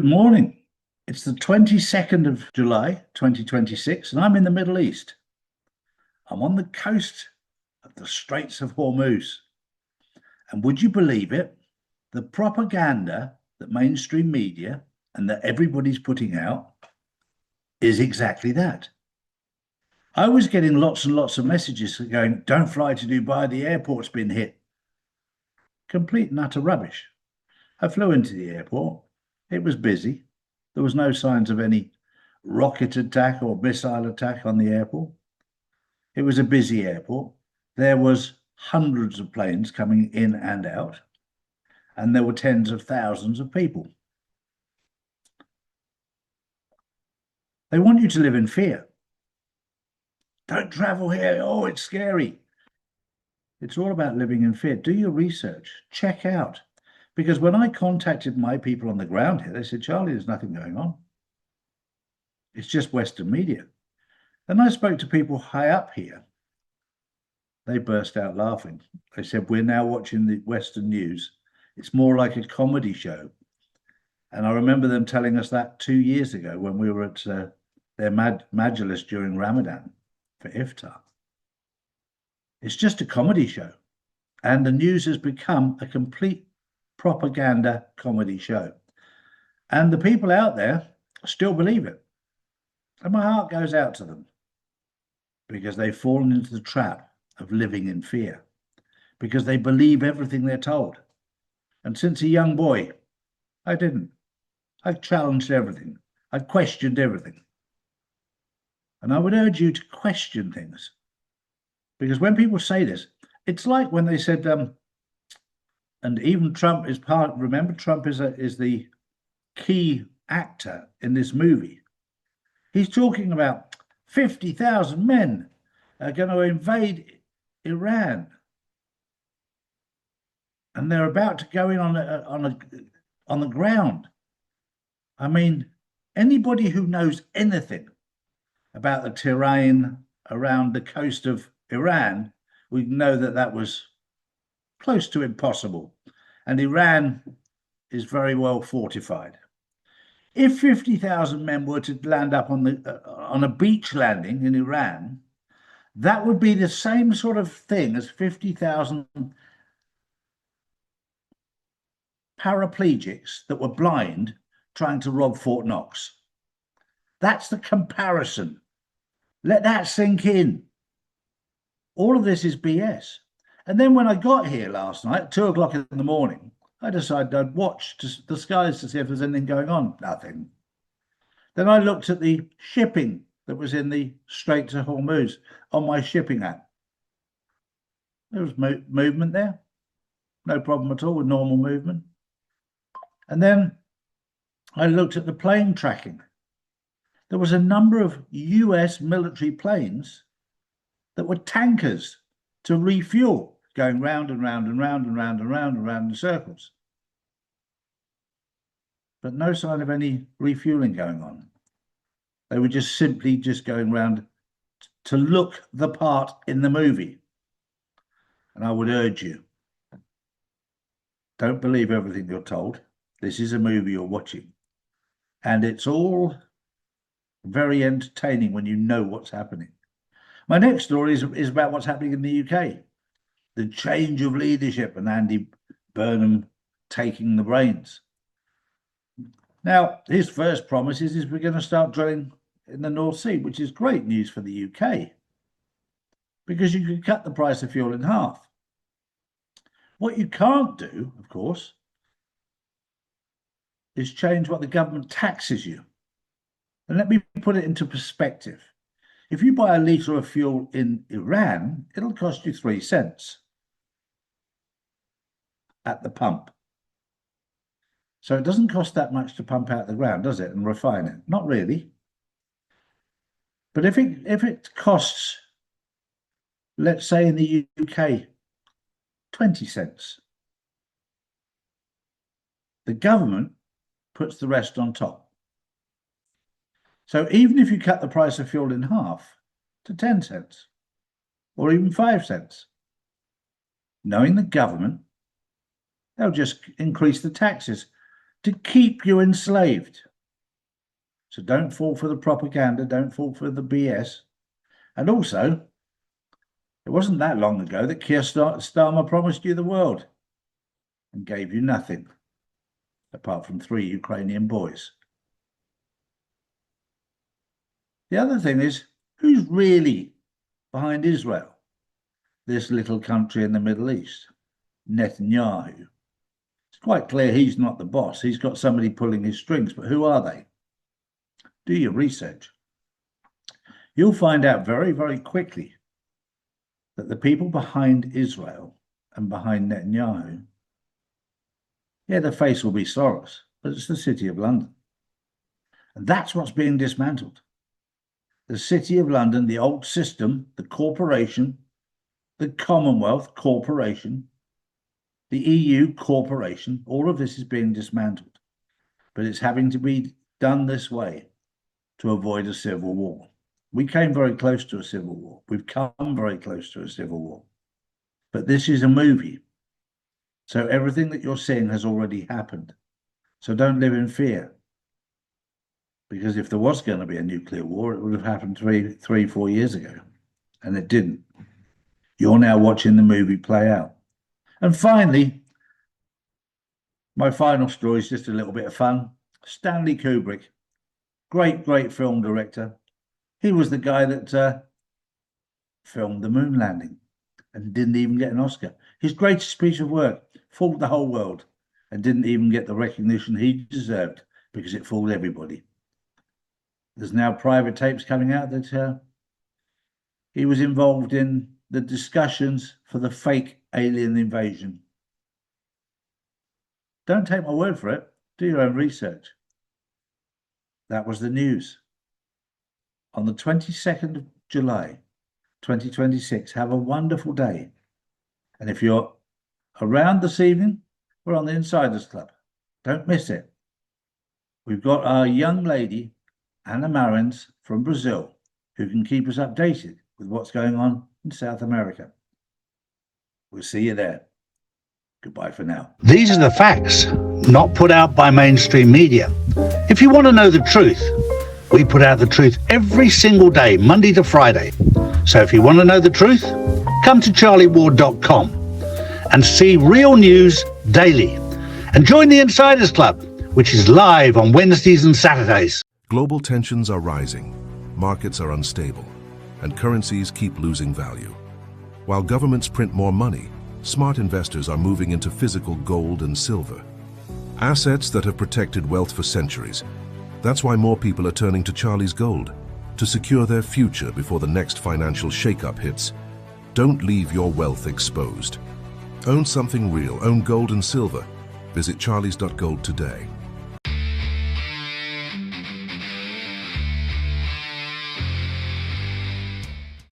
Good morning. It's the 22nd of July, 2026, and I'm in the Middle East. I'm on the coast of the Straits of Hormuz. And would you believe it? The propaganda that mainstream media and that everybody's putting out is exactly that. I was getting lots and lots of messages going, don't fly to Dubai, the airport's been hit. Complete and utter rubbish. I flew into the airport. It was busy. There was no signs of any rocket attack or missile attack on the airport. It was a busy airport. There was hundreds of planes coming in and out, and there were tens of thousands of people. They want you to live in fear. Don't travel here. Oh, it's scary. It's all about living in fear. Do your research. Check out. Because when I contacted my people on the ground here, they said, Charlie, there's nothing going on. It's just Western media. Then I spoke to people high up here. They burst out laughing. They said, we're now watching the Western news. It's more like a comedy show. And I remember them telling us that 2 years ago when we were at their majlis during Ramadan for iftar. It's just a comedy show. And the news has become a complete propaganda comedy show. And the people out there still believe it. And my heart goes out to them because they've fallen into the trap of living in fear, because they believe everything they're told. And since a young boy, I didn't. I challenged everything. I questioned everything. And I would urge you to question things. Because when people say this, it's like when they said, and even Trump is part, remember, Trump is the key actor in this movie. He's talking about 50,000 men are going to invade Iran. And they're about to go in on the ground. I mean, anybody who knows anything about the terrain around the coast of Iran, we know that that was close to impossible. And Iran is very well fortified. If 50,000 men were to land up on a beach landing in Iran, that would be the same sort of thing as 50,000 paraplegics that were blind trying to rob Fort Knox. That's the comparison. Let that sink in. All of this is BS. And then when I got here last night, 2 o'clock in the morning, I decided I'd watch the skies to see if there's anything going on. Nothing. Then I looked at the shipping that was in the Strait of Hormuz on my shipping app. There was movement there. No problem at all with normal movement. And then I looked at the plane tracking. There was a number of US military planes that were tankers to refuel, going round and round and round and round and round and round in circles. But no sign of any refueling going on. They were just simply going round to look the part in the movie. And I would urge you, don't believe everything you're told. This is a movie you're watching. And it's all very entertaining when you know what's happening. My next story is about what's happening in the UK. The change of leadership and Andy Burnham taking the reins. Now, his first promise is we're going to start drilling in the North Sea, which is great news for the UK, because you could cut the price of fuel in half. What you can't do, of course, is change what the government taxes you. And let me put it into perspective. If you buy a litre of fuel in Iran, it'll cost you 3 cents at the pump. So it doesn't cost that much to pump out the ground, does it, and refine it? Not really. But if it costs, let's say in the UK, 20 cents, the government puts the rest on top. So even if you cut the price of fuel in half to 10 cents or even 5 cents, knowing the government, they'll just increase the taxes to keep you enslaved. So don't fall for the propaganda, don't fall for the BS. And also, it wasn't that long ago that Keir Starmer promised you the world and gave you nothing, apart from 3 Ukrainian boys. The other thing is, who's really behind Israel, this little country in the Middle East? Netanyahu. It's quite clear he's not the boss. He's got somebody pulling his strings, but who are they? Do your research. You'll find out very, very quickly that the people behind Israel and behind Netanyahu, yeah, the face will be Soros, but it's the City of London. And that's what's being dismantled. The City of London, the old system, the corporation, the Commonwealth corporation, the EU corporation, all of this is being dismantled. But it's having to be done this way to avoid a civil war. We came very close to a civil war. We've come very close to a civil war. But this is a movie. So everything that you're seeing has already happened. So don't live in fear. Because if there was going to be a nuclear war, it would have happened 4 years ago. And it didn't. You're now watching the movie play out. And finally, my final story is just a little bit of fun. Stanley Kubrick, great film director. He was the guy that filmed the moon landing and didn't even get an Oscar. His greatest piece of work fooled the whole world and didn't even get the recognition he deserved because it fooled everybody. There's now private tapes coming out that he was involved in the discussions for the fake alien invasion. Don't take my word for it. Do your own research. That was the news. On the 22nd of July, 2026, have a wonderful day. And if you're around this evening, we're on the Insiders Club. Don't miss it. We've got our young lady, Anna Marins from Brazil, who can keep us updated with what's going on in South America. We'll see you there. Goodbye for now. These are the facts, not put out by mainstream media. If you want to know the truth, we put out the truth every single day, Monday to Friday. So if you want to know the truth, come to charlieward.com and see real news daily. And join the Insiders Club, which is live on Wednesdays and Saturdays. Global tensions are rising, markets are unstable, and currencies keep losing value. While governments print more money, smart investors are moving into physical gold and silver, assets that have protected wealth for centuries. That's why more people are turning to Charlie's Gold to secure their future before the next financial shakeup hits. Don't leave your wealth exposed. Own something real, own gold and silver. Visit charlies.gold today.